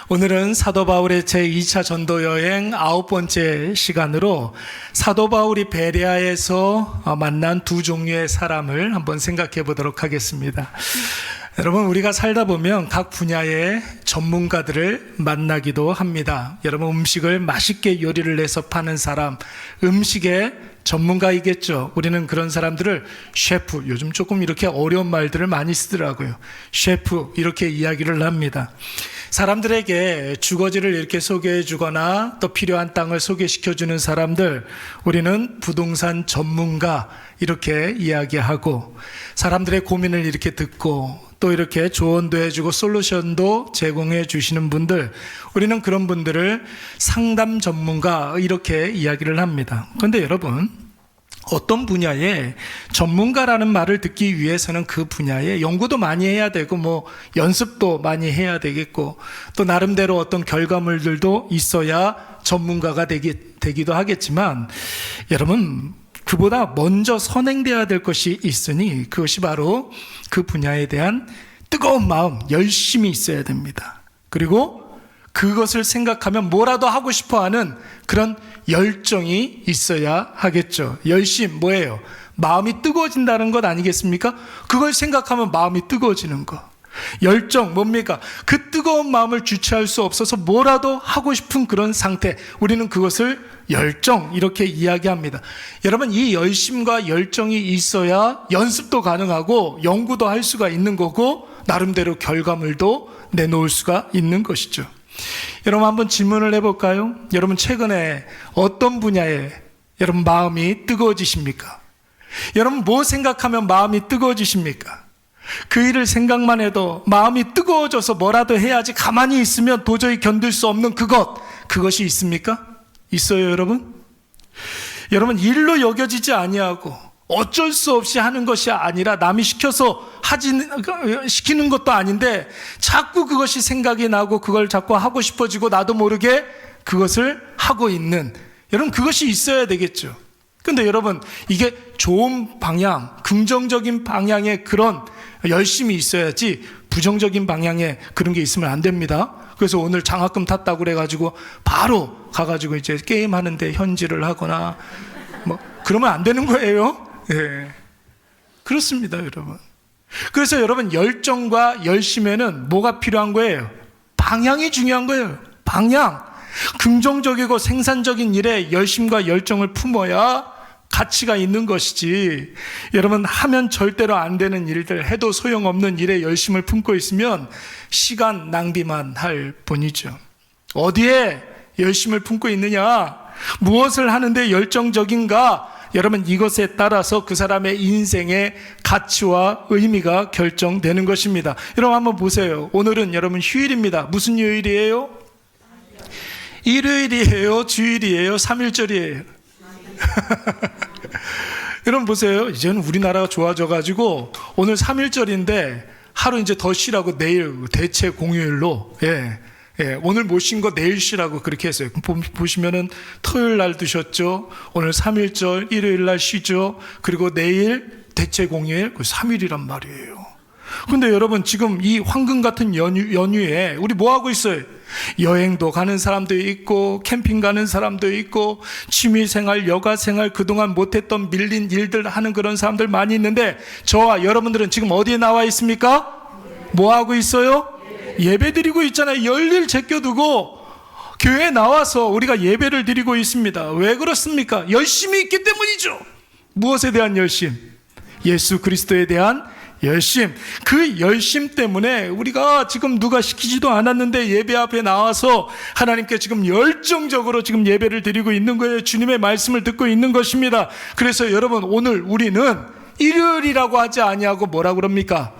오늘은 사도 바울의 제2차 전도 여행 9번째 시간으로 사도 바울이 베레아에서 만난 두 종류의 사람을 한번 생각해 보도록 하겠습니다. 여러분, 우리가 살다 보면 각 분야의 전문가들을 만나기도 합니다. 여러분, 음식을 맛있게 요리를 해서 파는 사람, 음식의 전문가이겠죠. 우리는 그런 사람들을 셰프, 요즘 조금 이렇게 어려운 말들을 많이 쓰더라고요. 셰프, 이렇게 이야기를 합니다. 사람들에게 주거지를 이렇게 소개해 주거나 또 필요한 땅을 소개시켜 주는 사람들, 우리는 부동산 전문가 이렇게 이야기하고, 사람들의 고민을 이렇게 듣고 또 이렇게 조언도 해주고 솔루션도 제공해 주시는 분들, 우리는 그런 분들을 상담 전문가 이렇게 이야기를 합니다. 그런데 여러분, 어떤 분야에 전문가라는 말을 듣기 위해서는 그 분야에 연구도 많이 해야 되고 연습도 많이 해야 되겠고, 또 나름대로 어떤 결과물들도 있어야 전문가가 되기도 하겠지만, 여러분, 그보다 먼저 선행되어야 될 것이 있으니 그것이 바로 그 분야에 대한 뜨거운 마음, 열심이 있어야 됩니다. 그리고 그것을 생각하면 뭐라도 하고 싶어하는 그런 열정이 있어야 하겠죠. 열심, 뭐예요? 마음이 뜨거워진다는 것 아니겠습니까? 그걸 생각하면 마음이 뜨거워지는 거. 열정, 뭡니까? 그 뜨거운 마음을 주체할 수 없어서 뭐라도 하고 싶은 그런 상태, 우리는 그것을 열정 이렇게 이야기합니다. 여러분, 이 열심과 열정이 있어야 연습도 가능하고 연구도 할 수가 있는 거고 나름대로 결과물도 내놓을 수가 있는 것이죠. 여러분, 한번 질문을 해볼까요? 여러분, 최근에 어떤 분야에 여러분 마음이 뜨거워지십니까? 여러분, 뭐 생각하면 마음이 뜨거워지십니까? 그 일을 생각만 해도 마음이 뜨거워져서 뭐라도 해야지, 가만히 있으면 도저히 견딜 수 없는 그것이 있습니까? 있어요, 여러분? 여러분, 일로 여겨지지 아니하고 어쩔 수 없이 하는 것이 아니라 남이 시키는 것도 아닌데 자꾸 그것이 생각이 나고 그걸 자꾸 하고 싶어지고 나도 모르게 그것을 하고 있는, 여러분, 그것이 있어야 되겠죠. 근데 여러분, 이게 좋은 방향, 긍정적인 방향의 그런 열심이 있어야지 부정적인 방향에 그런 게 있으면 안 됩니다. 그래서 오늘 장학금 탔다고 그래가지고 바로 가가지고 이제 게임하는데 현질을 하거나 그러면 안 되는 거예요. 예. 그렇습니다, 여러분. 그래서 여러분, 열정과 열심에는 뭐가 필요한 거예요? 방향이 중요한 거예요. 방향. 긍정적이고 생산적인 일에 열심과 열정을 품어야 가치가 있는 것이지, 여러분, 하면 절대로 안 되는 일들, 해도 소용없는 일에 열심을 품고 있으면 시간 낭비만 할 뿐이죠. 어디에 열심을 품고 있느냐, 무엇을 하는데 열정적인가, 여러분, 이것에 따라서 그 사람의 인생의 가치와 의미가 결정되는 것입니다. 여러분, 한번 보세요. 오늘은 여러분 휴일입니다. 무슨 요일이에요? 일요일이에요? 주일이에요? 3일절이에요? 여러분 보세요. 이제는 우리나라가 좋아져가지고 오늘 3일절인데 하루 이제 더 쉬라고 내일 대체 공휴일로, 오늘 못 쉰 거 내일 쉬라고 그렇게 했어요. 보시면은 토요일 날도 쉬었죠. 오늘 3일절, 일요일 날 쉬죠. 그리고 내일 대체 공휴일, 그 3일이란 말이에요. 근데 여러분, 지금 이 황금 같은 연휴에 우리 뭐 하고 있어요? 여행도 가는 사람도 있고 캠핑 가는 사람도 있고 취미생활, 여가생활, 그동안 못했던 밀린 일들 하는 그런 사람들 많이 있는데, 저와 여러분들은 지금 어디에 나와 있습니까? 뭐 하고 있어요? 예배 드리고 있잖아요. 열일 제껴두고 교회에 나와서 우리가 예배를 드리고 있습니다. 왜 그렇습니까? 열심이 있기 때문이죠. 무엇에 대한 열심? 예수 그리스도에 대한 열심. 그 열심 때문에 우리가 지금 누가 시키지도 않았는데 예배 앞에 나와서 하나님께 지금 열정적으로 지금 예배를 드리고 있는 거예요. 주님의 말씀을 듣고 있는 것입니다. 그래서 여러분, 오늘 우리는 일요일이라고 하지 아니하고 뭐라고 그럽니까?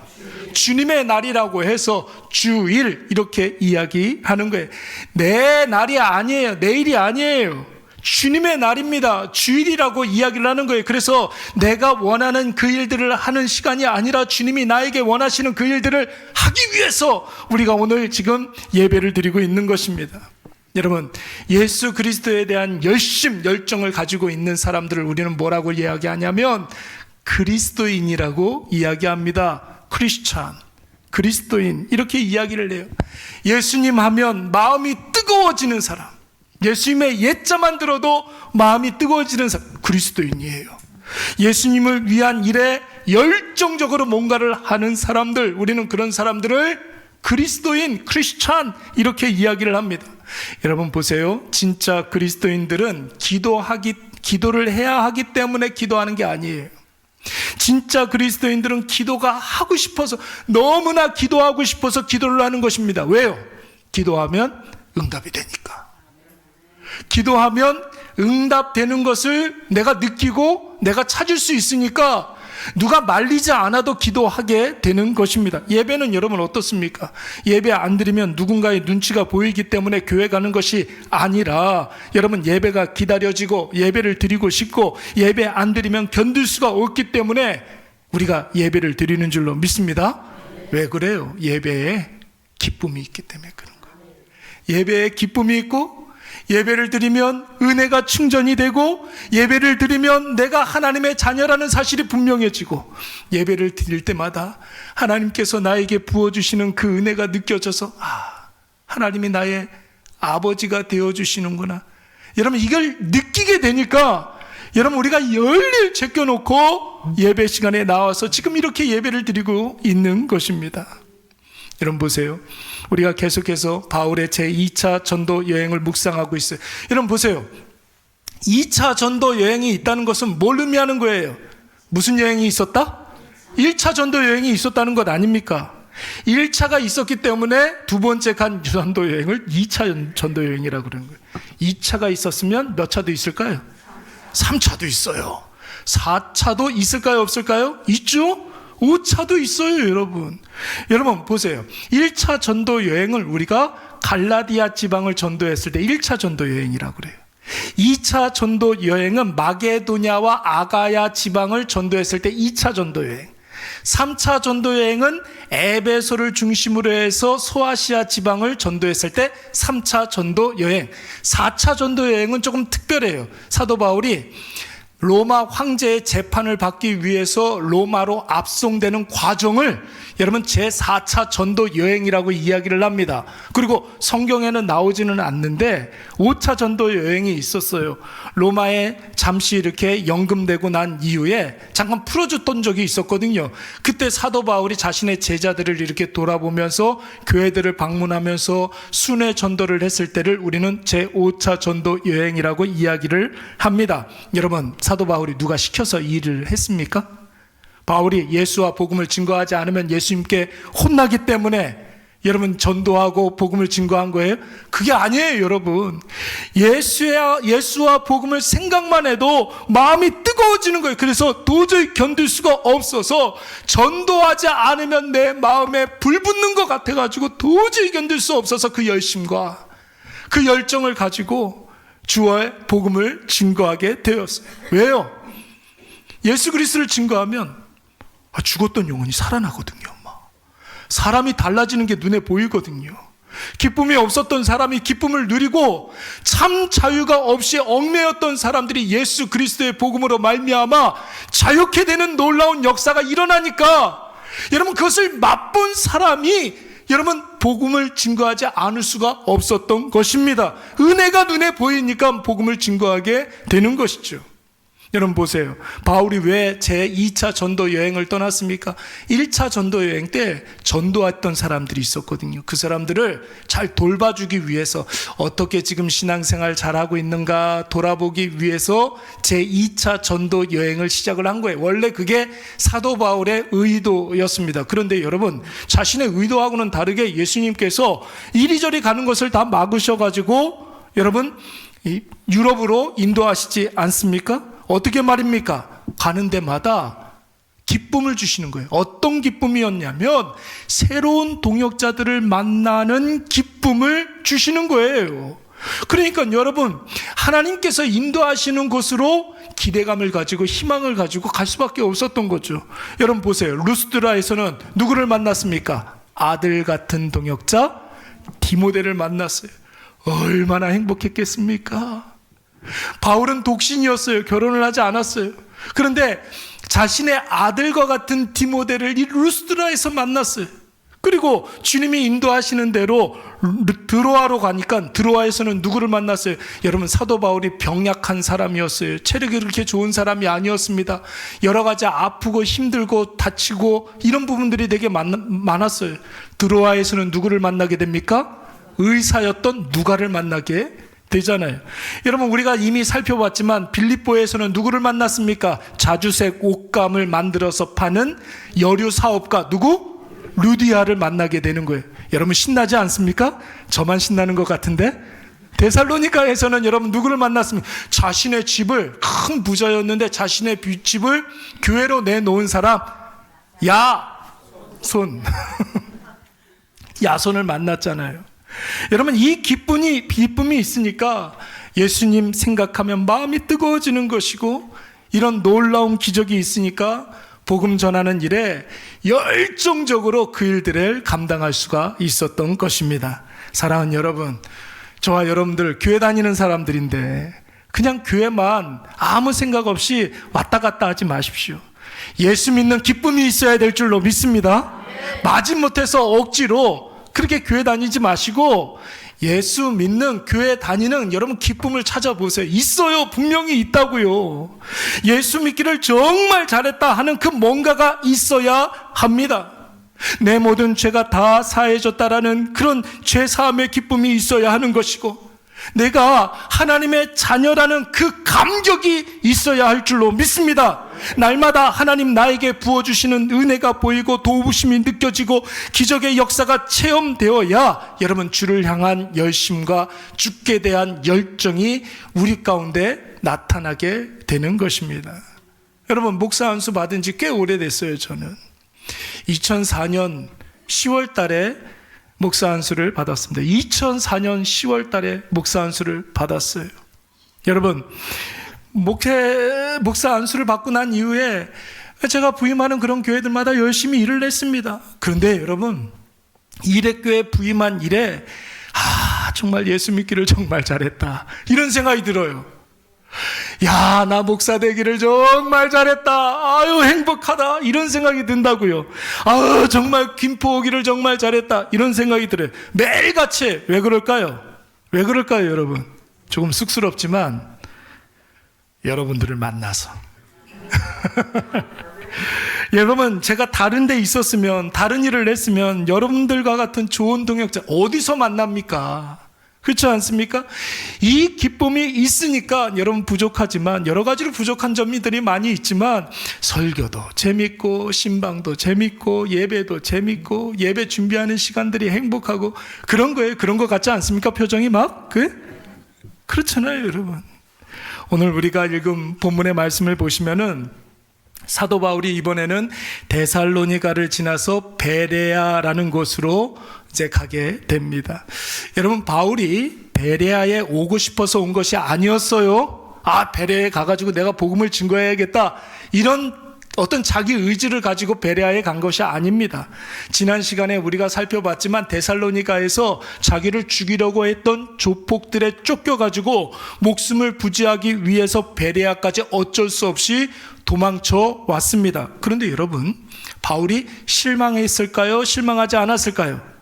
주님의 날이라고 해서 주일 이렇게 이야기하는 거예요. 내 날이 아니에요. 내일이 아니에요. 주님의 날입니다. 주일이라고 이야기를 하는 거예요. 그래서 내가 원하는 그 일들을 하는 시간이 아니라 주님이 나에게 원하시는 그 일들을 하기 위해서 우리가 오늘 지금 예배를 드리고 있는 것입니다. 여러분, 예수 그리스도에 대한 열정을 가지고 있는 사람들을 우리는 뭐라고 이야기하냐면 그리스도인이라고 이야기합니다. 크리스찬. 그리스도인, 이렇게 이야기를 해요. 예수님 하면 마음이 뜨거워지는 사람, 예수님의 옛자만 들어도 마음이 뜨거워지는 사람, 그리스도인이에요. 예수님을 위한 일에 열정적으로 뭔가를 하는 사람들, 우리는 그런 사람들을 그리스도인, 크리스찬, 이렇게 이야기를 합니다. 여러분 보세요. 진짜 그리스도인들은 기도를 해야 하기 때문에 기도하는 게 아니에요. 진짜 그리스도인들은 기도가 하고 싶어서, 너무나 기도하고 싶어서 기도를 하는 것입니다. 왜요? 기도하면 응답이 되니까. 기도하면 응답되는 것을 내가 느끼고 내가 찾을 수 있으니까 누가 말리지 않아도 기도하게 되는 것입니다. 예배는 여러분 어떻습니까? 예배 안 드리면 누군가의 눈치가 보이기 때문에 교회 가는 것이 아니라, 여러분 예배가 기다려지고 예배를 드리고 싶고 예배 안 드리면 견딜 수가 없기 때문에 우리가 예배를 드리는 줄로 믿습니다. 왜 그래요? 예배에 기쁨이 있기 때문에 그런 거예요. 예배에 기쁨이 있고, 예배를 드리면 은혜가 충전이 되고, 예배를 드리면 내가 하나님의 자녀라는 사실이 분명해지고, 예배를 드릴 때마다 하나님께서 나에게 부어주시는 그 은혜가 느껴져서, 하나님이 나의 아버지가 되어주시는구나. 여러분 이걸 느끼게 되니까, 여러분 우리가 열일 제껴놓고 예배 시간에 나와서 지금 이렇게 예배를 드리고 있는 것입니다. 여러분 보세요. 우리가 계속해서 바울의 제2차 전도 여행을 묵상하고 있어요. 여러분 보세요. 2차 전도 여행이 있다는 것은 뭘 의미하는 거예요? 무슨 여행이 있었다? 1차 전도 여행이 있었다는 것 아닙니까? 1차가 있었기 때문에 두 번째 간 전도 여행을 2차 전도 여행이라고 그러는 거예요. 2차가 있었으면 몇 차도 있을까요? 3차도 있어요. 4차도 있을까요? 없을까요? 있죠? 5차도 있어요, 여러분. 여러분 보세요. 1차 전도 여행을 우리가 갈라디아 지방을 전도했을 때 1차 전도 여행이라고 그래요. 2차 전도 여행은 마게도냐와 아가야 지방을 전도했을 때 2차 전도 여행. 3차 전도 여행은 에베소를 중심으로 해서 소아시아 지방을 전도했을 때 3차 전도 여행. 4차 전도 여행은 조금 특별해요. 사도 바울이 로마 황제의 재판을 받기 위해서 로마로 압송되는 과정을 여러분 제4차 전도 여행이라고 이야기를 합니다. 그리고 성경에는 나오지는 않는데 5차 전도 여행이 있었어요. 로마에 잠시 이렇게 연금되고 난 이후에 잠깐 풀어줬던 적이 있었거든요. 그때 사도 바울이 자신의 제자들을 이렇게 돌아보면서 교회들을 방문하면서 순회 전도를 했을 때를 우리는 제5차 전도 여행이라고 이야기를 합니다. 여러분 사도 바울이 누가 시켜서 이 일을 했습니까? 바울이 예수와 복음을 증거하지 않으면 예수님께 혼나기 때문에 여러분 전도하고 복음을 증거한 거예요? 그게 아니에요, 여러분. 예수와 복음을 생각만 해도 마음이 뜨거워지는 거예요. 그래서 도저히 견딜 수가 없어서 전도하지 않으면 내 마음에 불 붙는 것 같아가지고 도저히 견딜 수 없어서 그 열심과 그 열정을 가지고 주의 복음을 증거하게 되었어요. 왜요? 예수 그리스도를 증거하면 죽었던 영혼이 살아나거든요. 사람이 달라지는 게 눈에 보이거든요. 기쁨이 없었던 사람이 기쁨을 누리고 참 자유가 없이 얽매였던 사람들이 예수 그리스도의 복음으로 말미암아 자유케 되는 놀라운 역사가 일어나니까 여러분 그것을 맛본 사람이 여러분 복음을 증거하지 않을 수가 없었던 것입니다. 은혜가 눈에 보이니까 복음을 증거하게 되는 것이죠. 여러분 보세요. 바울이 왜 제2차 전도 여행을 떠났습니까? 1차 전도 여행 때 전도했던 사람들이 있었거든요. 그 사람들을 잘 돌봐주기 위해서 어떻게 지금 신앙생활 잘하고 있는가 돌아보기 위해서 제2차 전도 여행을 시작을 한 거예요. 원래 그게 사도 바울의 의도였습니다. 그런데 여러분 자신의 의도하고는 다르게 예수님께서 이리저리 가는 것을 다 막으셔가지고 여러분 유럽으로 인도하시지 않습니까? 어떻게 말입니까? 가는 데마다 기쁨을 주시는 거예요. 어떤 기쁨이었냐면 새로운 동역자들을 만나는 기쁨을 주시는 거예요. 그러니까 여러분 하나님께서 인도하시는 곳으로 기대감을 가지고 희망을 가지고 갈 수밖에 없었던 거죠. 여러분 보세요. 루스드라에서는 누구를 만났습니까? 아들 같은 동역자 디모데를 만났어요. 얼마나 행복했겠습니까? 바울은 독신이었어요. 결혼을 하지 않았어요. 그런데 자신의 아들과 같은 디모데를 이 루스드라에서 만났어요. 그리고 주님이 인도하시는 대로 드로아로 가니까 드로아에서는 누구를 만났어요? 여러분, 사도 바울이 병약한 사람이었어요. 체력이 그렇게 좋은 사람이 아니었습니다. 여러 가지 아프고 힘들고 다치고 이런 부분들이 되게 많았어요. 드로아에서는 누구를 만나게 됩니까? 의사였던 누가를 만나게 되잖아요. 여러분, 우리가 이미 살펴봤지만 빌립보에서는 누구를 만났습니까? 자주색 옷감을 만들어서 파는 여류 사업가 누구? 루디아를 만나게 되는 거예요. 여러분, 신나지 않습니까? 저만 신나는 것 같은데? 데살로니가에서는 여러분 누구를 만났습니까? 자신의 집을, 큰 부자였는데 자신의 집을 교회로 내놓은 사람, 야손 야손을 만났잖아요. 여러분, 이 기쁨이 있으니까 예수님 생각하면 마음이 뜨거워지는 것이고, 이런 놀라운 기적이 있으니까 복음 전하는 일에 열정적으로 그 일들을 감당할 수가 있었던 것입니다. 사랑하는 여러분, 저와 여러분들 교회 다니는 사람들인데 그냥 교회만 아무 생각 없이 왔다 갔다 하지 마십시오. 예수 믿는 기쁨이 있어야 될 줄로 믿습니다. 마지못해서 억지로 그렇게 교회 다니지 마시고 예수 믿는 교회 다니는 여러분 기쁨을 찾아보세요. 있어요. 분명히 있다고요. 예수 믿기를 정말 잘했다 하는 그 뭔가가 있어야 합니다. 내 모든 죄가 다 사해졌다라는 그런 죄사함의 기쁨이 있어야 하는 것이고, 내가 하나님의 자녀라는 그 감격이 있어야 할 줄로 믿습니다. 날마다 하나님 나에게 부어주시는 은혜가 보이고 도우심이 느껴지고 기적의 역사가 체험되어야 여러분 주를 향한 열심과 주께 대한 열정이 우리 가운데 나타나게 되는 것입니다. 여러분, 목사 안수 받은 지 꽤 오래됐어요. 저는 2004년 10월 달에 목사 안수를 받았습니다. 2004년 10월 달에 목사 안수를 받았어요. 여러분, 목사 안수를 받고 난 이후에 제가 부임하는 그런 교회들마다 열심히 일을 했습니다. 그런데 여러분, 일회교회 부임한 이래 정말 예수 믿기를 정말 잘했다, 이런 생각이 들어요. 야, 나 목사 되기를 정말 잘했다, 아유 행복하다, 이런 생각이 든다고요. 아유, 정말 김포 오기를 정말 잘했다, 이런 생각이 들어요. 매일같이. 왜 그럴까요? 여러분? 조금 쑥스럽지만 여러분들을 만나서 여러분, 제가 다른 데 있었으면, 다른 일을 했으면 여러분들과 같은 좋은 동역자 어디서 만납니까? 그렇지 않습니까? 이 기쁨이 있으니까 여러분 부족하지만, 여러 가지로 부족한 점들이 많이 있지만, 설교도 재밌고 신방도 재밌고 예배도 재밌고 예배 준비하는 시간들이 행복하고 그런 거예요. 그런 거 같지 않습니까? 표정이 막 그렇잖아요. 여러분, 오늘 우리가 읽은 본문의 말씀을 보시면은 사도 바울이 이번에는 데살로니가를 지나서 베레아라는 곳으로 이제 가게 됩니다. 여러분, 바울이 베레아에 오고 싶어서 온 것이 아니었어요. 베레아에 가가지고 내가 복음을 증거해야겠다, 이런 어떤 자기 의지를 가지고 베레아에 간 것이 아닙니다. 지난 시간에 우리가 살펴봤지만 데살로니가에서 자기를 죽이려고 했던 조폭들에 쫓겨가지고 목숨을 부지하기 위해서 베레아까지 어쩔 수 없이 도망쳐 왔습니다. 그런데 여러분, 바울이 실망했을까요? 실망하지 않았을까요?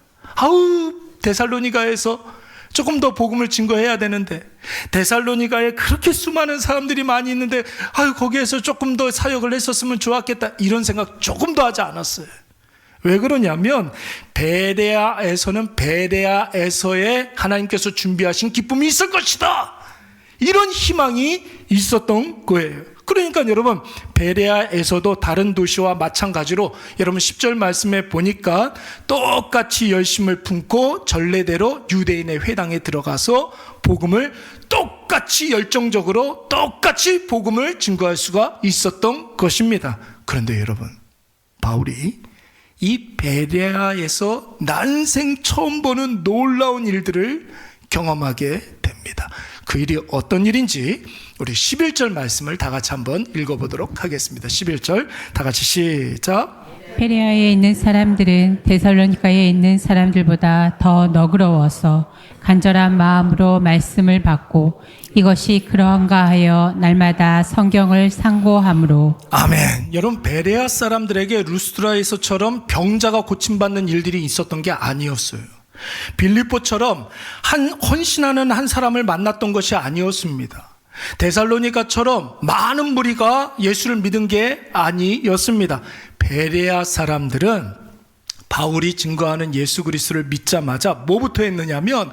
데살로니가에서 조금 더 복음을 증거해야 되는데, 데살로니가에 그렇게 수많은 사람들이 많이 있는데 거기에서 조금 더 사역을 했었으면 좋았겠다, 이런 생각 조금도 하지 않았어요. 왜 그러냐면 베레아에서는 베레아에서의 하나님께서 준비하신 기쁨이 있을 것이다, 이런 희망이 있었던 거예요. 그러니까 여러분, 베레아에서도 다른 도시와 마찬가지로 여러분 10절 말씀에 보니까 똑같이 열심을 품고 전례대로 유대인의 회당에 들어가서 복음을 똑같이 열정적으로 똑같이 복음을 증거할 수가 있었던 것입니다. 그런데 여러분, 바울이 이 베레아에서 난생 처음 보는 놀라운 일들을 경험하게 됩니다. 그 일이 어떤 일인지 우리 11절 말씀을 다 같이 한번 읽어보도록 하겠습니다. 11절 다 같이 시작. 베레아에 있는 사람들은 데살로니가에 있는 사람들보다 더 너그러워서 간절한 마음으로 말씀을 받고 이것이 그러한가 하여 날마다 성경을 상고함으로. 아멘. 여러분, 베레아 사람들에게 루스드라에서처럼 병자가 고침받는 일들이 있었던 게 아니었어요. 빌립보처럼 헌신하는 한 사람을 만났던 것이 아니었습니다. 데살로니가처럼 많은 무리가 예수를 믿은 게 아니었습니다. 베레아 사람들은 바울이 증거하는 예수 그리스도를 믿자마자 뭐부터 했느냐면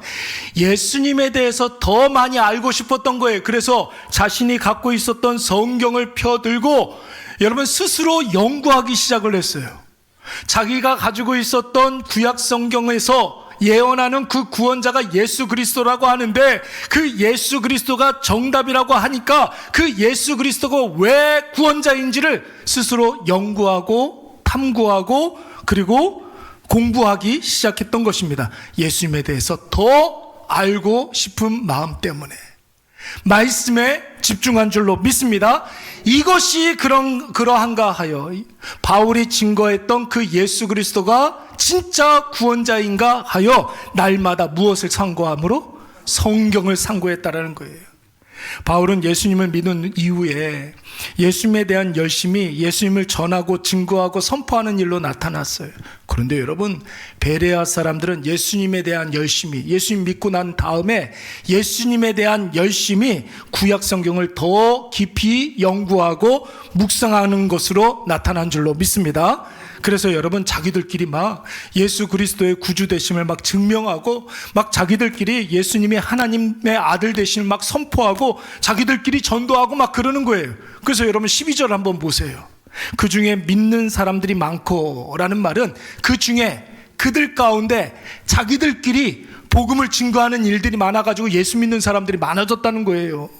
예수님에 대해서 더 많이 알고 싶었던 거예요. 그래서 자신이 갖고 있었던 성경을 펴들고 여러분 스스로 연구하기 시작을 했어요. 자기가 가지고 있었던 구약 성경에서 예언하는 그 구원자가 예수 그리스도라고 하는데 그 예수 그리스도가 정답이라고 하니까 그 예수 그리스도가 왜 구원자인지를 스스로 연구하고 탐구하고 그리고 공부하기 시작했던 것입니다. 예수님에 대해서 더 알고 싶은 마음 때문에 말씀에 집중한 줄로 믿습니다. 이것이 그러한가 하여 바울이 증거했던 그 예수 그리스도가 진짜 구원자인가 하여 날마다 무엇을 상고함으로? 성경을 상고했다라는 거예요. 바울은 예수님을 믿은 이후에 예수님에 대한 열심이 예수님을 전하고 증거하고 선포하는 일로 나타났어요. 그런데 여러분, 베레아 사람들은 예수님에 대한 열심이, 예수님 믿고 난 다음에 예수님에 대한 열심이 구약 성경을 더 깊이 연구하고 묵상하는 것으로 나타난 줄로 믿습니다. 그래서 여러분, 자기들끼리 막 예수 그리스도의 구주 되심을 막 증명하고 막 자기들끼리 예수님이 하나님의 아들 되심을 막 선포하고 자기들끼리 전도하고 막 그러는 거예요. 그래서 여러분 12절 한번 보세요. 그 중에 믿는 사람들이 많고라는 말은 그 중에 그들 가운데 자기들끼리 복음을 증거하는 일들이 많아가지고 예수 믿는 사람들이 많아졌다는 거예요.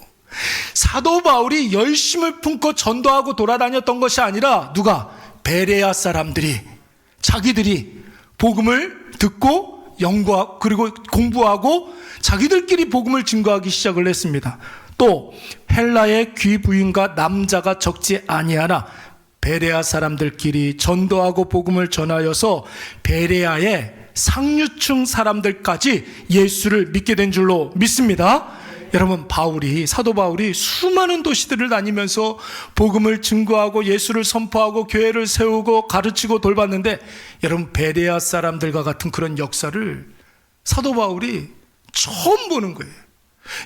사도 바울이 열심을 품고 전도하고 돌아다녔던 것이 아니라 누가? 베레아 사람들이 자기들이 복음을 듣고 연구하고 그리고 공부하고 자기들끼리 복음을 증거하기 시작을 했습니다. 또 헬라의 귀부인과 남자가 적지 아니하나 베레아 사람들끼리 전도하고 복음을 전하여서 베레아의 상류층 사람들까지 예수를 믿게 된 줄로 믿습니다. 여러분, 사도 바울이 수많은 도시들을 다니면서 복음을 증거하고 예수를 선포하고 교회를 세우고 가르치고 돌봤는데 여러분, 베레아 사람들과 같은 그런 역사를 사도 바울이 처음 보는 거예요.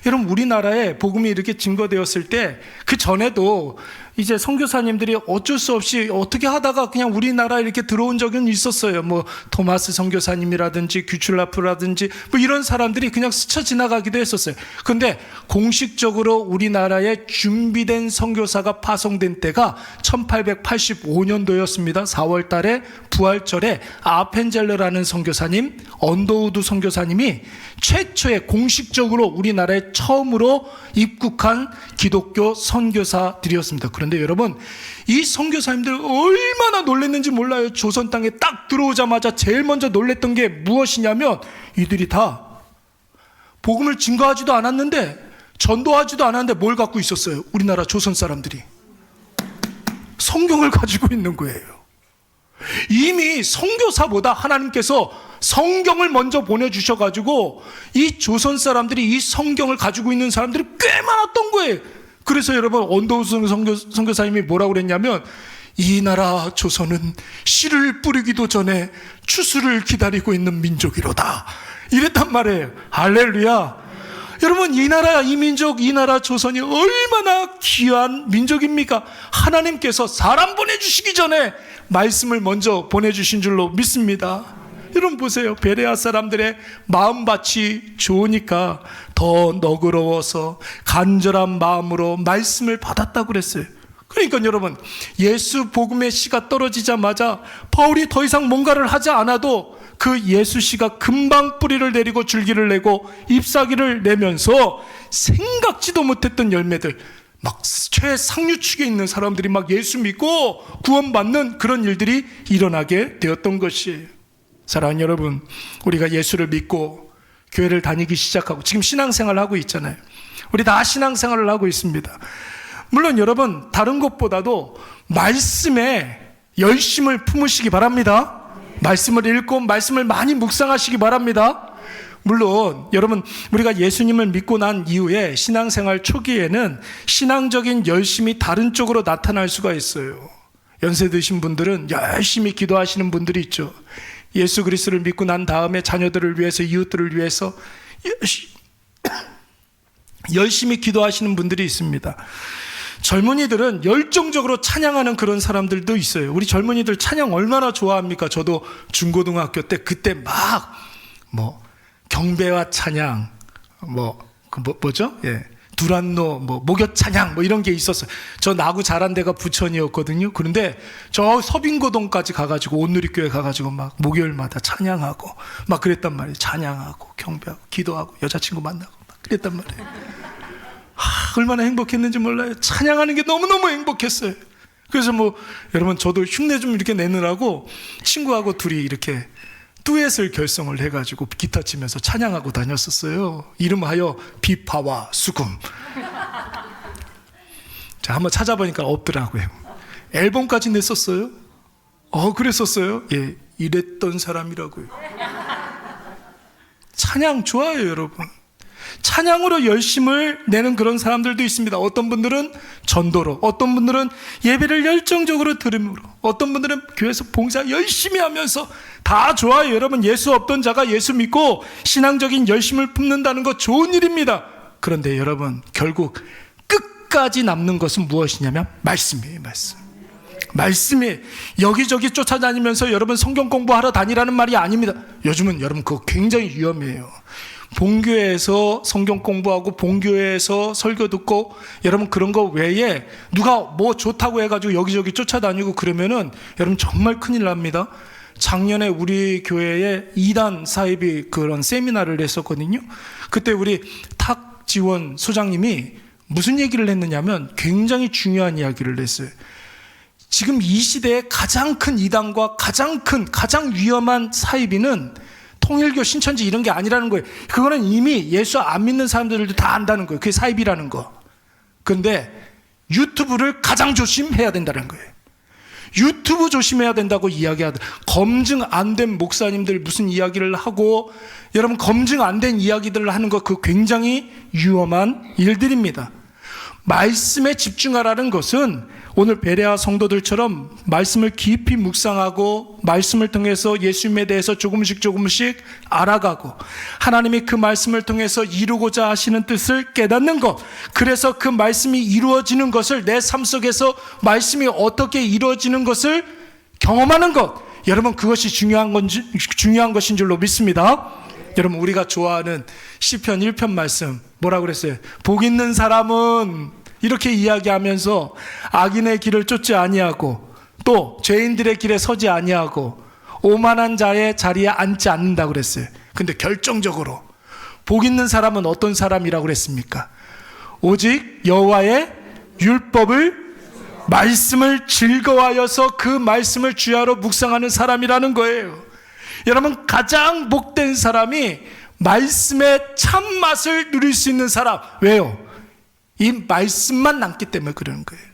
여러분, 우리나라에 복음이 이렇게 증거되었을 때 그 전에도 이제 선교사님들이 어쩔 수 없이 어떻게 하다가 그냥 우리나라에 이렇게 들어온 적은 있었어요. 뭐 토마스 선교사님이라든지 규출라프라든지 뭐 이런 사람들이 그냥 스쳐 지나가기도 했었어요. 그런데 공식적으로 우리나라에 준비된 선교사가 파송된 때가 1885년도였습니다. 4월 달에 부활절에 아펜젤러라는 선교사님, 언더우드 선교사님이 최초의 공식적으로 우리나라에 처음으로 입국한 기독교 선교사들이었습니다. 그런데 여러분, 이 선교사님들 얼마나 놀랐는지 몰라요. 조선 땅에 딱 들어오자마자 제일 먼저 놀랬던 게 무엇이냐면 이들이 다 복음을 증거하지도 않았는데 전도하지도 않았는데 뭘 갖고 있었어요? 우리나라 조선 사람들이 성경을 가지고 있는 거예요. 이미 선교사보다 하나님께서 성경을 먼저 보내주셔가지고 이 조선 사람들이 이 성경을 가지고 있는 사람들이 꽤 많았던 거예요. 그래서 여러분, 언더우드 선교사님이 뭐라고 그랬냐면 이 나라 조선은 씨를 뿌리기도 전에 추수를 기다리고 있는 민족이로다, 이랬단 말이에요. 할렐루야. 여러분, 이 나라, 이 민족, 이 나라 조선이 얼마나 귀한 민족입니까? 하나님께서 사람 보내주시기 전에 말씀을 먼저 보내주신 줄로 믿습니다. 여러분 보세요. 베레아 사람들의 마음밭이 좋으니까 더 너그러워서 간절한 마음으로 말씀을 받았다고 그랬어요. 그러니까 여러분, 예수 복음의 씨가 떨어지자마자 바울이 더 이상 뭔가를 하지 않아도 그 예수 씨가 금방 뿌리를 내리고 줄기를 내고 잎사귀를 내면서 생각지도 못했던 열매들, 막 최상류축에 있는 사람들이 막 예수 믿고 구원받는 그런 일들이 일어나게 되었던 것이에요. 사랑하는 여러분, 우리가 예수를 믿고 교회를 다니기 시작하고 지금 신앙생활을 하고 있잖아요. 우리 다 신앙생활을 하고 있습니다. 물론 여러분, 다른 것보다도 말씀에 열심을 품으시기 바랍니다. 말씀을 읽고 말씀을 많이 묵상하시기 바랍니다. 물론 여러분, 우리가 예수님을 믿고 난 이후에 신앙생활 초기에는 신앙적인 열심이 다른 쪽으로 나타날 수가 있어요. 연세 드신 분들은 열심히 기도하시는 분들이 있죠. 예수 그리스도를 믿고 난 다음에 자녀들을 위해서, 이웃들을 위해서 열심히 기도하시는 분들이 있습니다. 젊은이들은 열정적으로 찬양하는 그런 사람들도 있어요. 우리 젊은이들 찬양 얼마나 좋아합니까? 저도 중고등학교 때 그때 막 경배와 찬양, 뭐죠? 예. 두란노, 목욕 찬양, 이런 게 있었어요. 저 나고 자란 데가 부천이었거든요. 그런데 저 서빙고동까지 가가지고, 온누리교회 가가지고 막 목요일마다 찬양하고, 막 그랬단 말이에요. 찬양하고, 경배하고, 기도하고, 여자친구 만나고, 막 그랬단 말이에요. 얼마나 행복했는지 몰라요. 찬양하는 게 너무너무 행복했어요. 그래서 여러분, 저도 흉내 좀 이렇게 내느라고 친구하고 둘이 이렇게 듀엣을 결성을 해가지고 기타 치면서 찬양하고 다녔었어요. 이름하여 비파와 수금. 자, 한번 찾아보니까 없더라고요. 앨범까지 냈었어요. 그랬었어요. 예, 이랬던 사람이라고요. 찬양 좋아요, 여러분. 찬양으로 열심을 내는 그런 사람들도 있습니다. 어떤 분들은 전도로, 어떤 분들은 예배를 열정적으로 들음으로, 어떤 분들은 교회에서 봉사 열심히 하면서, 다 좋아요. 여러분, 예수 없던 자가 예수 믿고 신앙적인 열심을 품는다는 거 좋은 일입니다. 그런데 여러분, 결국 끝까지 남는 것은 무엇이냐면 말씀이에요. 말씀이 여기저기 쫓아다니면서 여러분 성경 공부하러 다니라는 말이 아닙니다. 요즘은 여러분 그거 굉장히 위험해요. 본교회에서 성경 공부하고 본교회에서 설교 듣고, 여러분 그런 거 외에 누가 좋다고 해가지고 여기저기 쫓아다니고 그러면은 여러분 정말 큰일 납니다. 작년에 우리 교회에 2단 사입이 그런 세미나를 했었거든요. 그때 우리 탁지원 소장님이 무슨 얘기를 했느냐면 굉장히 중요한 이야기를 했어요. 지금 이 시대에 가장 큰 이단과 가장 위험한 사이비는 통일교, 신천지 이런 게 아니라는 거예요. 그거는 이미 예수 안 믿는 사람들도 다 안다는 거예요. 그게 사이비라는 거. 그런데 유튜브를 가장 조심해야 된다는 거예요. 유튜브 조심해야 된다고 이야기하다. 검증 안 된 목사님들 무슨 이야기를 하고, 여러분 검증 안 된 이야기들을 하는 거, 그 굉장히 위험한 일들입니다. 말씀에 집중하라는 것은 오늘 베레아 성도들처럼 말씀을 깊이 묵상하고 말씀을 통해서 예수님에 대해서 조금씩 알아가고, 하나님이 그 말씀을 통해서 이루고자 하시는 뜻을 깨닫는 것, 그래서 그 말씀이 이루어지는 것을, 내 삶 속에서 말씀이 어떻게 이루어지는 것을 경험하는 것, 여러분 그것이 중요한 것인 줄로 믿습니다. 여러분, 우리가 좋아하는 시편 1편 말씀 뭐라고 그랬어요? 복 있는 사람은, 이렇게 이야기하면서 악인의 길을 쫓지 아니하고 또 죄인들의 길에 서지 아니하고 오만한 자의 자리에 앉지 않는다고 그랬어요. 근데 결정적으로 복 있는 사람은 어떤 사람이라고 그랬습니까? 오직 여호와의 율법을, 말씀을 즐거워하여서 그 말씀을 주야로 묵상하는 사람이라는 거예요. 여러분, 가장 복된 사람이 말씀의 참맛을 누릴 수 있는 사람. 왜요? 이 말씀만 남기 때문에 그러는 거예요.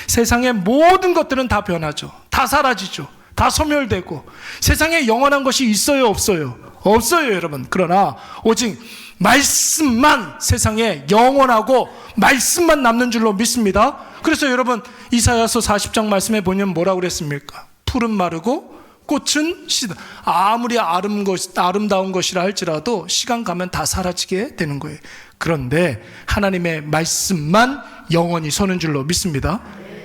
세상의 모든 것들은 다 변하죠. 다 사라지죠. 다 소멸되고. 세상에 영원한 것이 있어요, 없어요? 없어요, 여러분. 그러나 오직 말씀만 세상에 영원하고 말씀만 남는 줄로 믿습니다. 그래서 여러분, 이사야서 40장 말씀에 보면 뭐라고 그랬습니까? 풀은 마르고 꽃은 시다. 아무리 아름다운 것이라 할지라도 시간 가면 다 사라지게 되는 거예요. 그런데 하나님의 말씀만 영원히 서는 줄로 믿습니다.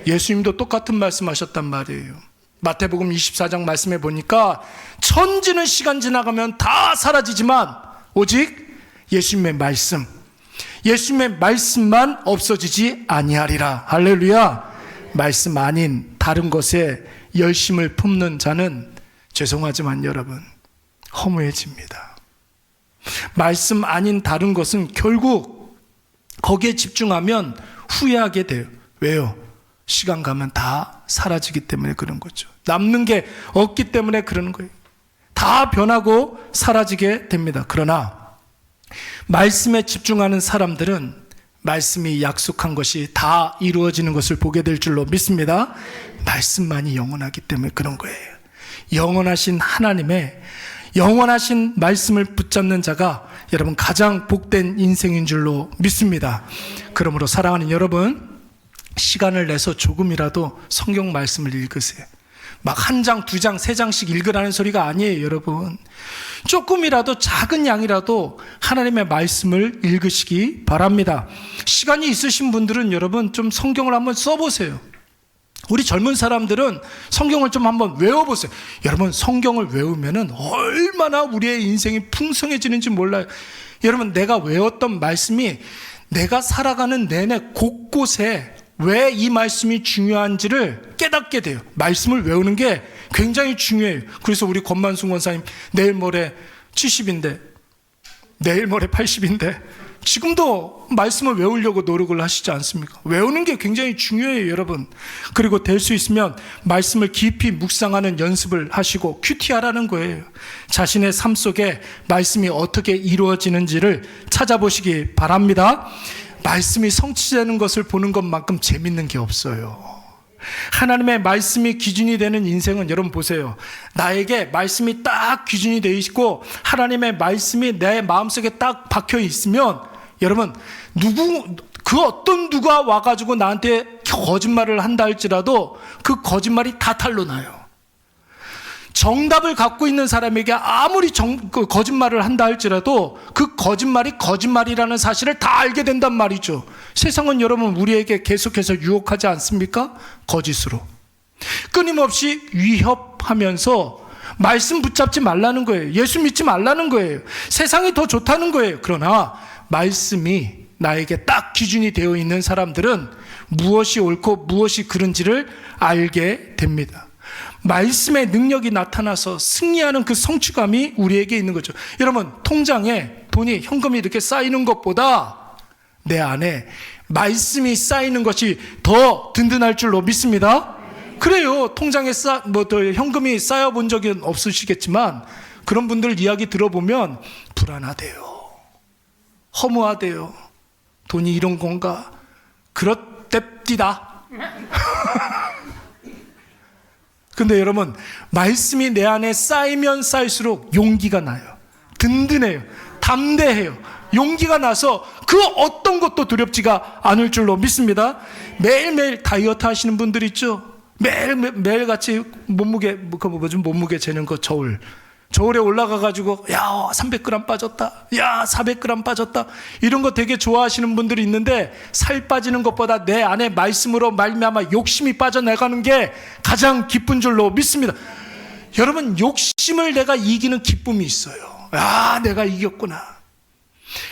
예수님도 똑같은 말씀하셨단 말이에요. 마태복음 24장 말씀에 보니까 천지는 시간 지나가면 다 사라지지만 오직 예수님의 말씀만 없어지지 아니하리라. 할렐루야. 말씀 아닌 다른 것에 열심을 품는 자는, 죄송하지만 여러분, 허무해집니다. 말씀 아닌 다른 것은 결국 거기에 집중하면 후회하게 돼요. 왜요? 시간 가면 다 사라지기 때문에 그런 거죠. 남는 게 없기 때문에 그러는 거예요. 다 변하고 사라지게 됩니다. 그러나 말씀에 집중하는 사람들은 말씀이 약속한 것이 다 이루어지는 것을 보게 될 줄로 믿습니다. 말씀만이 영원하기 때문에 그런 거예요. 영원하신 하나님의 영원하신 말씀을 붙잡는 자가 여러분 가장 복된 인생인 줄로 믿습니다. 그러므로 사랑하는 여러분, 시간을 내서 조금이라도 성경 말씀을 읽으세요. 막 한 장, 두 장, 세 장씩 읽으라는 소리가 아니에요, 여러분. 조금이라도 작은 양이라도 하나님의 말씀을 읽으시기 바랍니다. 시간이 있으신 분들은 여러분 좀 성경을 한번 써보세요. 우리 젊은 사람들은 성경을 좀 한번 외워보세요. 여러분, 성경을 외우면은 얼마나 우리의 인생이 풍성해지는지 몰라요. 여러분, 내가 외웠던 말씀이 내가 살아가는 내내 곳곳에 왜 이 말씀이 중요한지를 깨닫게 돼요. 말씀을 외우는 게 굉장히 중요해요. 그래서 우리 권만순 권사님 내일 모레 70인데 내일 모레 80인데 지금도 말씀을 외우려고 노력을 하시지 않습니까? 외우는 게 굉장히 중요해요, 여러분. 그리고 될 수 있으면 말씀을 깊이 묵상하는 연습을 하시고 큐티하라는 거예요. 자신의 삶 속에 말씀이 어떻게 이루어지는지를 찾아보시기 바랍니다. 말씀이 성취되는 것을 보는 것만큼 재밌는 게 없어요. 하나님의 말씀이 기준이 되는 인생은 여러분 보세요. 나에게 말씀이 딱 기준이 되어 있고 하나님의 말씀이 내 마음속에 딱 박혀 있으면 여러분 그 어떤 누가 와가지고 나한테 거짓말을 한다 할지라도 그 거짓말이 다 탄로 나요. 정답을 갖고 있는 사람에게 아무리 거짓말을 한다 할지라도 그 거짓말이 거짓말이라는 사실을 다 알게 된단 말이죠. 세상은 여러분 우리에게 계속해서 유혹하지 않습니까? 거짓으로 끊임없이 위협하면서 말씀 붙잡지 말라는 거예요. 예수 믿지 말라는 거예요. 세상이 더 좋다는 거예요. 그러나 말씀이 나에게 딱 기준이 되어 있는 사람들은 무엇이 옳고 무엇이 그른지를 알게 됩니다. 말씀의 능력이 나타나서 승리하는 그 성취감이 우리에게 있는 거죠. 여러분, 통장에 돈이 현금이 이렇게 쌓이는 것보다 내 안에 말씀이 쌓이는 것이 더 든든할 줄로 믿습니다. 그래요. 통장에 현금이 쌓여 본 적은 없으시겠지만 그런 분들 이야기 들어보면 불안하대요. 허무하대요. 돈이 이런 건가? 그렇답디다. 근데 여러분, 말씀이 내 안에 쌓이면 쌓일수록 용기가 나요. 든든해요. 담대해요. 용기가 나서 그 어떤 것도 두렵지가 않을 줄로 믿습니다. 매일매일 다이어트 하시는 분들 있죠? 매일 같이 몸무게 재는 거 저울에 올라가가지고 야 300g 빠졌다, 야 400g 빠졌다, 이런 거 되게 좋아하시는 분들이 있는데 살 빠지는 것보다 내 안에 말씀으로 말미암아 욕심이 빠져나가는 게 가장 기쁜 줄로 믿습니다. 여러분, 욕심을 내가 이기는 기쁨이 있어요. 아, 내가 이겼구나.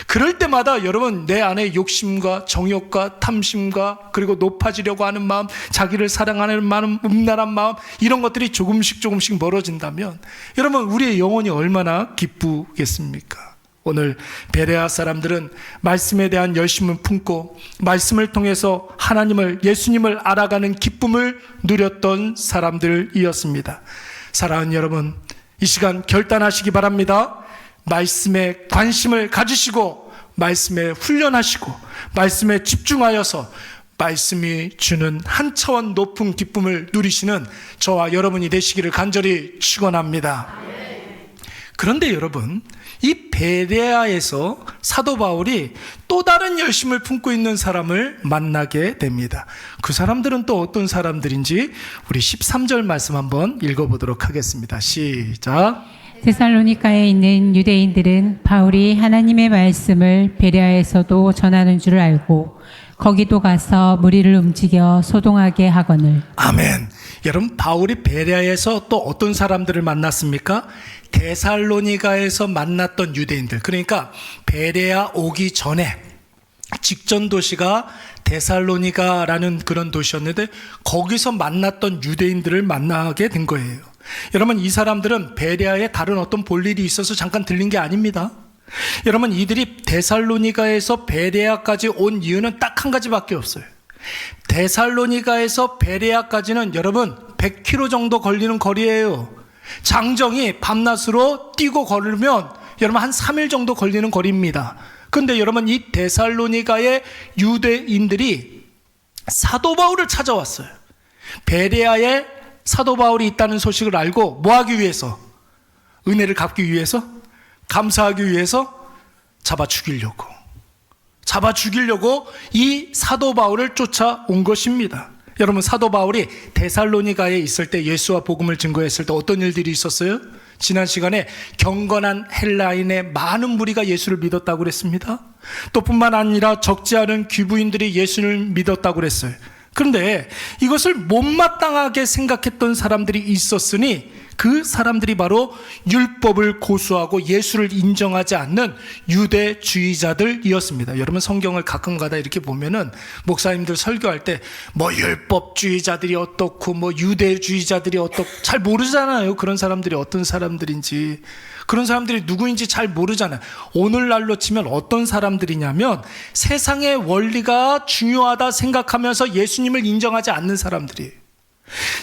그럴 때마다 여러분 내 안에 욕심과 정욕과 탐심과 그리고 높아지려고 하는 마음, 자기를 사랑하는 마음, 음란한 마음, 이런 것들이 조금씩 멀어진다면 여러분 우리의 영혼이 얼마나 기쁘겠습니까? 오늘 베레아 사람들은 말씀에 대한 열심을 품고 말씀을 통해서 하나님을, 예수님을 알아가는 기쁨을 누렸던 사람들이었습니다. 사랑하는 여러분, 이 시간 결단하시기 바랍니다. 말씀에 관심을 가지시고 말씀에 훈련하시고 말씀에 집중하여서 말씀이 주는 한 차원 높은 기쁨을 누리시는 저와 여러분이 되시기를 간절히 축원합니다. 그런데 여러분, 이 베레아에서 사도 바울이 또 다른 열심을 품고 있는 사람을 만나게 됩니다. 그 사람들은 또 어떤 사람들인지 우리 13절 말씀 한번 읽어보도록 하겠습니다. 시작. 데살로니가에 있는 유대인들은 바울이 하나님의 말씀을 베레아에서도 전하는 줄 알고 거기도 가서 무리를 움직여 소동하게 하거늘. 아멘. 여러분, 바울이 베레아에서 또 어떤 사람들을 만났습니까? 데살로니가에서 만났던 유대인들. 그러니까 베레아 오기 전에 직전 도시가 데살로니가라는 그런 도시였는데 거기서 만났던 유대인들을 만나게 된 거예요. 여러분, 이 사람들은 베레아에 다른 어떤 볼일이 있어서 잠깐 들린 게 아닙니다. 여러분, 이들이 데살로니가에서 베레아까지 온 이유는 딱 한 가지밖에 없어요. 데살로니가에서 베레아까지는 여러분 100km 정도 걸리는 거리예요. 장정이 밤낮으로 뛰고 걸으면 여러분 한 3일 정도 걸리는 거리입니다. 그런데 여러분, 이 데살로니가의 유대인들이 사도 바울을 찾아왔어요. 베레아에 사도 바울이 있다는 소식을 알고 뭐 하기 위해서? 은혜를 갚기 위해서? 감사하기 위해서? 잡아 죽이려고 이 사도 바울을 쫓아온 것입니다. 여러분, 사도 바울이 데살로니가에 있을 때, 예수와 복음을 증거했을 때 어떤 일들이 있었어요? 지난 시간에 경건한 헬라인의 많은 무리가 예수를 믿었다고 그랬습니다. 또 뿐만 아니라 적지 않은 귀부인들이 예수를 믿었다고 그랬어요. 그런데 이것을 못마땅하게 생각했던 사람들이 있었으니 그 사람들이 바로 율법을 고수하고 예수를 인정하지 않는 유대주의자들이었습니다. 여러분, 성경을 가끔가다 이렇게 보면은 목사님들 설교할 때 뭐 율법주의자들이 어떻고 뭐 유대주의자들이 어떻고 잘 모르잖아요. 그런 사람들이 어떤 사람들인지, 그런 사람들이 누구인지 잘 모르잖아요. 오늘날로 치면 어떤 사람들이냐면 세상의 원리가 중요하다 생각하면서 예수님을 인정하지 않는 사람들이에요.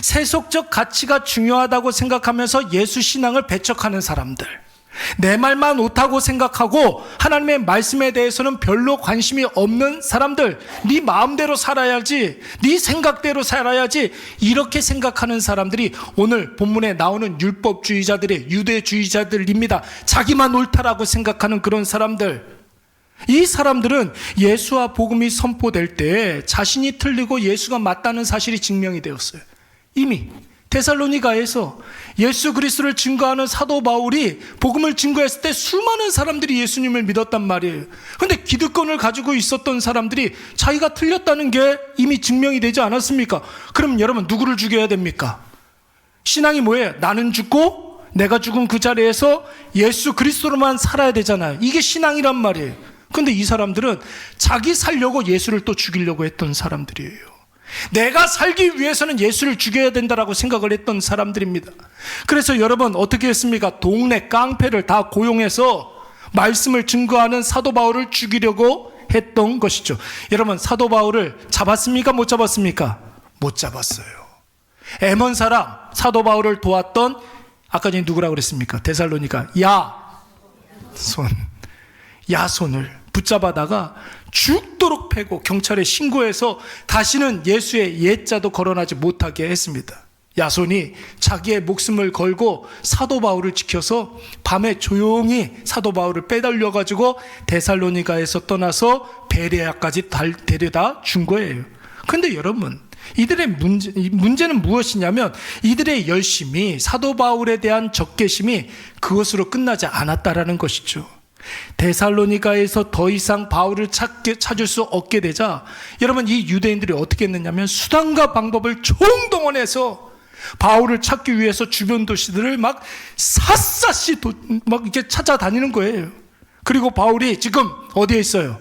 세속적 가치가 중요하다고 생각하면서 예수 신앙을 배척하는 사람들, 내 말만 옳다고 생각하고 하나님의 말씀에 대해서는 별로 관심이 없는 사람들, 네 마음대로 살아야지, 네 생각대로 살아야지, 이렇게 생각하는 사람들이 오늘 본문에 나오는 율법주의자들의 유대주의자들입니다. 자기만 옳다라고 생각하는 그런 사람들. 이 사람들은 예수와 복음이 선포될 때 자신이 틀리고 예수가 맞다는 사실이 증명이 되었어요. 이미 데살로니가에서 예수 그리스도를 증거하는 사도 바울이 복음을 증거했을 때 수많은 사람들이 예수님을 믿었단 말이에요. 그런데 기득권을 가지고 있었던 사람들이 자기가 틀렸다는 게 이미 증명이 되지 않았습니까? 그럼 여러분, 누구를 죽여야 됩니까? 신앙이 뭐예요? 나는 죽고 내가 죽은 그 자리에서 예수 그리스도로만 살아야 되잖아요. 이게 신앙이란 말이에요. 그런데 이 사람들은 자기 살려고 예수를 또 죽이려고 했던 사람들이에요. 내가 살기 위해서는 예수를 죽여야 된다라고 생각을 했던 사람들입니다. 그래서 여러분, 어떻게 했습니까? 동네 깡패를 다 고용해서 말씀을 증거하는 사도 바울을 죽이려고 했던 것이죠. 여러분, 사도 바울을 잡았습니까? 못 잡았습니까? 못 잡았어요. 에몬 사람 사도 바울을 도왔던, 아까 전에 누구라고 그랬습니까? 데살로니가 야손을 붙잡아다가 죽도록 패고 경찰에 신고해서 다시는 예수의 옛자도 거론하지 못하게 했습니다. 야손이 자기의 목숨을 걸고 사도 바울을 지켜서 밤에 조용히 사도 바울을 빼달려가지고 데살로니가에서 떠나서 베레아까지 데려다 준 거예요. 그런데 여러분, 이들의 문제는 무엇이냐면 이들의 열심이, 사도 바울에 대한 적개심이 그것으로 끝나지 않았다라는 것이죠. 데살로니가에서 더 이상 바울을 찾을 수 없게 되자 여러분, 이 유대인들이 어떻게 했느냐면 수단과 방법을 총동원해서 바울을 찾기 위해서 주변 도시들을 막 샅샅이 막 이렇게 찾아다니는 거예요. 그리고 바울이 지금 어디에 있어요?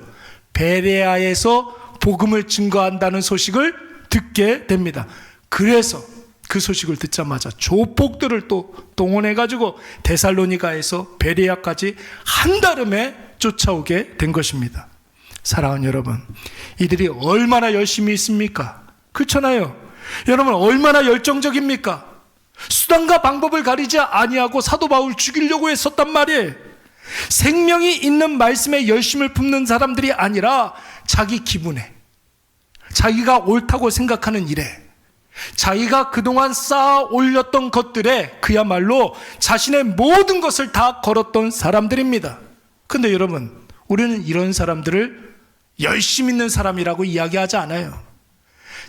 베레아에서 복음을 증거한다는 소식을 듣게 됩니다. 그래서 그 소식을 듣자마자 조폭들을 또 동원해가지고 데살로니가에서 베레아까지 한달음에 쫓아오게 된 것입니다. 사랑하는 여러분, 이들이 얼마나 열심히 있습니까? 그렇잖아요. 여러분, 얼마나 열정적입니까? 수단과 방법을 가리지 아니하고 사도 바울 죽이려고 했었단 말이에요. 생명이 있는 말씀에 열심을 품는 사람들이 아니라 자기 기분에, 자기가 옳다고 생각하는 일에, 자기가 그동안 쌓아 올렸던 것들에 그야말로 자신의 모든 것을 다 걸었던 사람들입니다. 그런데 여러분, 우리는 이런 사람들을 열심 있는 사람이라고 이야기하지 않아요.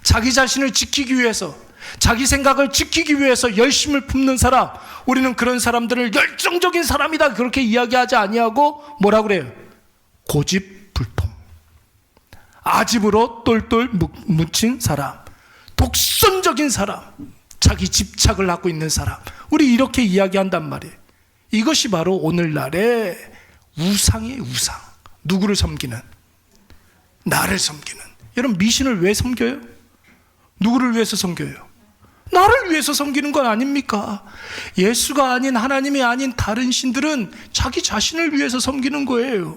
자기 자신을 지키기 위해서, 자기 생각을 지키기 위해서 열심을 품는 사람, 우리는 그런 사람들을 열정적인 사람이다 그렇게 이야기하지 아니하고 뭐라 그래요? 고집불통, 아집으로 똘똘 묻힌 사람, 독선적인 사람, 자기 집착을 하고 있는 사람, 우리 이렇게 이야기한단 말이에요. 이것이 바로 오늘날의 우상이에요. 우상. 누구를 섬기는? 나를 섬기는. 여러분, 미신을 왜 섬겨요? 누구를 위해서 섬겨요? 나를 위해서 섬기는 건 아닙니까? 예수가 아닌, 하나님이 아닌 다른 신들은 자기 자신을 위해서 섬기는 거예요.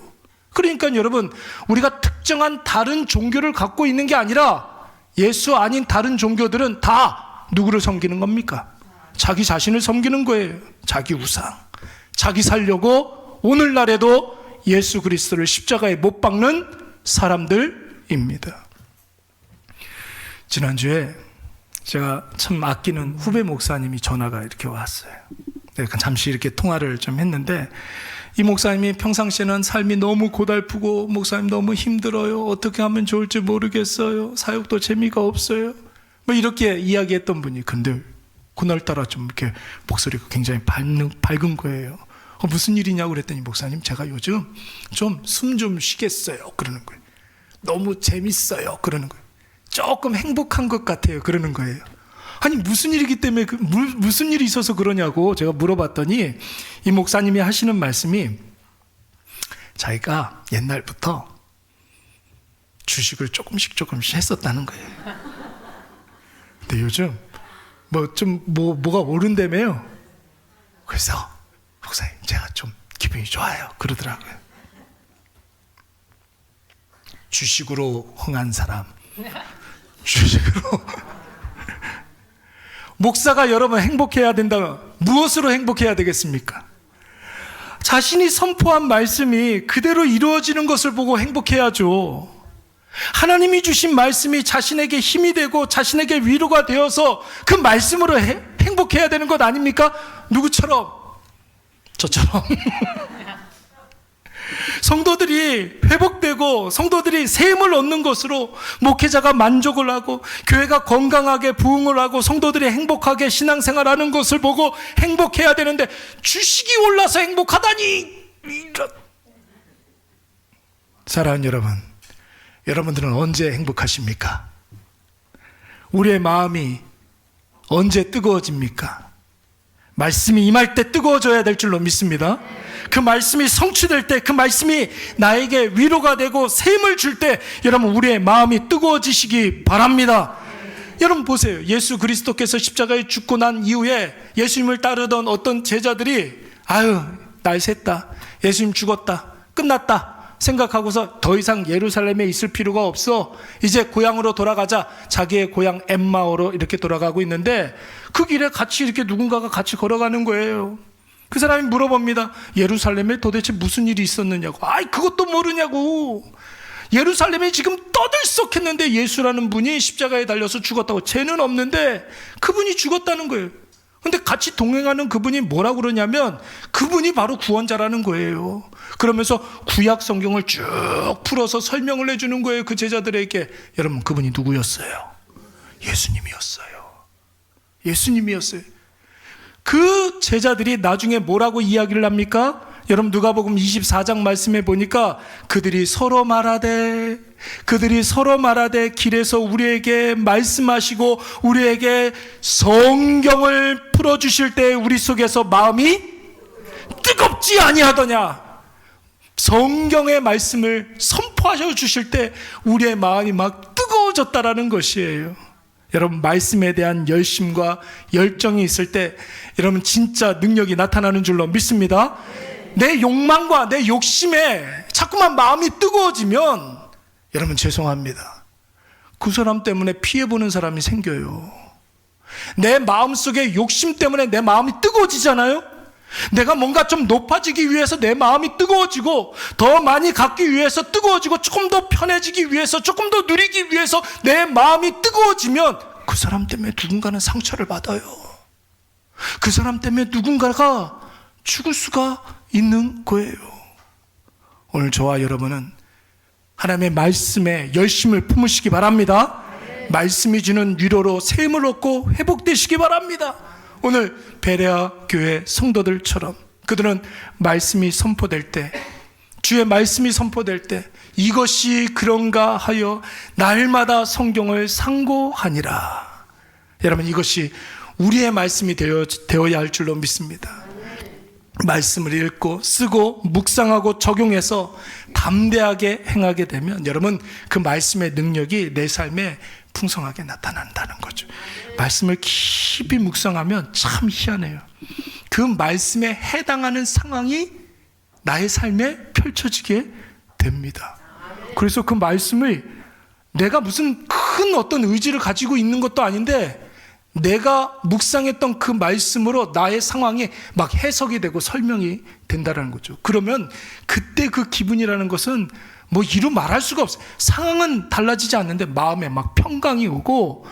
그러니까 여러분, 우리가 특정한 다른 종교를 갖고 있는 게 아니라 예수 아닌 다른 종교들은 다 누구를 섬기는 겁니까? 자기 자신을 섬기는 거예요. 자기 우상, 자기 살려고 오늘날에도 예수 그리스도를 십자가에 못 박는 사람들입니다. 지난주에 제가 참 아끼는 후배 목사님이 전화가 이렇게 왔어요. 내가 잠시 이렇게 통화를 좀 했는데, 이 목사님이 평상시에는 삶이 너무 고달프고, 목사님 너무 힘들어요, 어떻게 하면 좋을지 모르겠어요, 사역도 재미가 없어요, 뭐 이렇게 이야기했던 분이, 근데 그날따라 좀 이렇게 목소리가 굉장히 밝은 거예요. 무슨 일이냐고 그랬더니, 목사님 제가 요즘 좀 숨 좀 쉬겠어요 그러는 거예요. 너무 재밌어요 그러는 거예요. 조금 행복한 것 같아요 그러는 거예요. 아니 무슨 일이기 때문에 무슨 일이 있어서 그러냐고 제가 물어봤더니, 이 목사님이 하시는 말씀이, 자기가 옛날부터 주식을 조금씩 했었다는 거예요. 근데 요즘 뭐가 오른다며요. 그래서 목사님 제가 좀 기분이 좋아요 그러더라고요. 주식으로 흥한 사람, 주식으로 목사가 여러분 행복해야 된다면 무엇으로 행복해야 되겠습니까? 자신이 선포한 말씀이 그대로 이루어지는 것을 보고 행복해야죠. 하나님이 주신 말씀이 자신에게 힘이 되고 자신에게 위로가 되어서 그 말씀으로 행복해야 되는 것 아닙니까? 누구처럼? 저처럼. 성도들이 회복되고 성도들이 샘을 얻는 것으로 목회자가 만족을 하고 교회가 건강하게 부흥을 하고 성도들이 행복하게 신앙생활하는 것을 보고 행복해야 되는데, 주식이 올라서 행복하다니, 이런. 사랑하는 여러분, 여러분들은 언제 행복하십니까? 우리의 마음이 언제 뜨거워집니까? 말씀이 임할 때 뜨거워져야 될 줄로 믿습니다. 그 말씀이 성취될 때, 그 말씀이 나에게 위로가 되고 샘을 줄 때, 여러분 우리의 마음이 뜨거워지시기 바랍니다. 여러분 보세요. 예수 그리스도께서 십자가에 죽고 난 이후에 예수님을 따르던 어떤 제자들이, 아유 날 샜다, 예수님 죽었다, 끝났다 생각하고서 더 이상 예루살렘에 있을 필요가 없어, 이제 고향으로 돌아가자, 자기의 고향 엠마오로 이렇게 돌아가고 있는데, 그 길에 같이 이렇게 누군가가 같이 걸어가는 거예요. 그 사람이 물어봅니다. 예루살렘에 도대체 무슨 일이 있었느냐고. 아이 그것도 모르냐고. 예루살렘에 지금 떠들썩했는데 예수라는 분이 십자가에 달려서 죽었다고. 죄는 없는데 그분이 죽었다는 거예요. 근데 같이 동행하는 그분이 뭐라고 그러냐면, 그분이 바로 구원자라는 거예요. 그러면서 구약 성경을 쭉 풀어서 설명을 해주는 거예요, 그 제자들에게. 여러분 그분이 누구였어요? 예수님이었어요. 예수님이었어요. 그 제자들이 나중에 뭐라고 이야기를 합니까? 여러분 누가복음 24장 말씀해 보니까, 그들이 서로 말하되 길에서 우리에게 말씀하시고 우리에게 성경을 풀어주실 때 우리 속에서 마음이 뜨겁지 아니하더냐. 성경의 말씀을 선포하셔 주실 때 우리의 마음이 막 뜨거워졌다라는 것이에요. 여러분 말씀에 대한 열심과 열정이 있을 때 여러분 진짜 능력이 나타나는 줄로 믿습니다. 내 욕망과 내 욕심에 자꾸만 마음이 뜨거워지면 여러분 죄송합니다, 그 사람 때문에 피해보는 사람이 생겨요. 내 마음속에 욕심 때문에 내 마음이 뜨거워지잖아요. 내가 뭔가 좀 높아지기 위해서 내 마음이 뜨거워지고, 더 많이 갖기 위해서 뜨거워지고, 조금 더 편해지기 위해서, 조금 더 누리기 위해서 내 마음이 뜨거워지면 그 사람 때문에 누군가는 상처를 받아요. 그 사람 때문에 누군가가 죽을 수가 있는 거예요. 오늘 저와 여러분은 하나님의 말씀에 열심을 품으시기 바랍니다. 말씀이 주는 위로로 샘을 얻고 회복되시기 바랍니다. 오늘 베레아 교회 성도들처럼 그들은 말씀이 선포될 때, 주의 말씀이 선포될 때 이것이 그런가 하여 날마다 성경을 상고하니라. 여러분 이것이 우리의 말씀이 되어야 할 줄로 믿습니다. 말씀을 읽고 쓰고 묵상하고 적용해서 담대하게 행하게 되면 여러분 그 말씀의 능력이 내 삶에 풍성하게 나타난다는 거죠. 말씀을 깊이 묵상하면 참 희한해요. 그 말씀에 해당하는 상황이 나의 삶에 펼쳐지게 됩니다. 그래서 그 말씀을 내가 무슨 큰 어떤 의지를 가지고 있는 것도 아닌데, 내가 묵상했던 그 말씀으로 나의 상황이 막 해석이 되고 설명이 된다는 거죠. 그러면 그때 그 기분이라는 것은 뭐 이루 말할 수가 없어요. 상황은 달라지지 않는데 마음에 막 평강이 오고,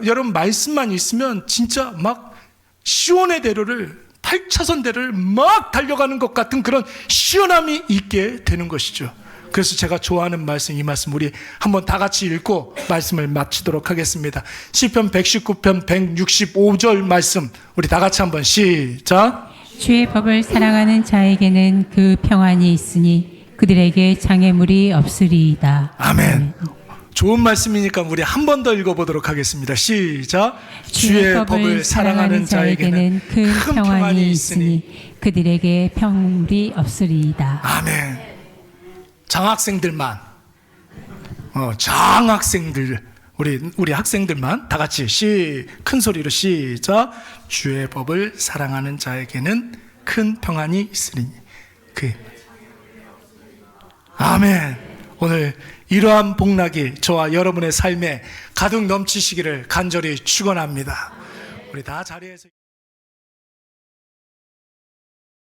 여러분 말씀만 있으면 진짜 막 시온의 대로를 8차선 대로를 막 달려가는 것 같은 그런 시원함이 있게 되는 것이죠. 그래서 제가 좋아하는 말씀, 이 말씀 우리 한번 다 같이 읽고 말씀을 마치도록 하겠습니다. 시편 119편 165절 말씀 우리 다 같이 한번 시작. 주의 법을 사랑하는 자에게는 그 평안이 있으니 그들에게 장애물이 없으리이다. 아멘. 좋은 말씀이니까 우리 한 번 더 읽어보도록 하겠습니다. 시작. 주의 법을 사랑하는 자에게는 큰 평안이 있으니 그들에게 평물이 없으리이다. 아멘. 장학생들만, 장학생들, 우리 학생들만 다 같이 큰 소리로 시작. 주의 법을 사랑하는 자에게는 큰 평안이 있으니 아멘. 오늘 이러한 복락이 저와 여러분의 삶에 가득 넘치시기를 간절히 축원합니다. 우리 다 자리에서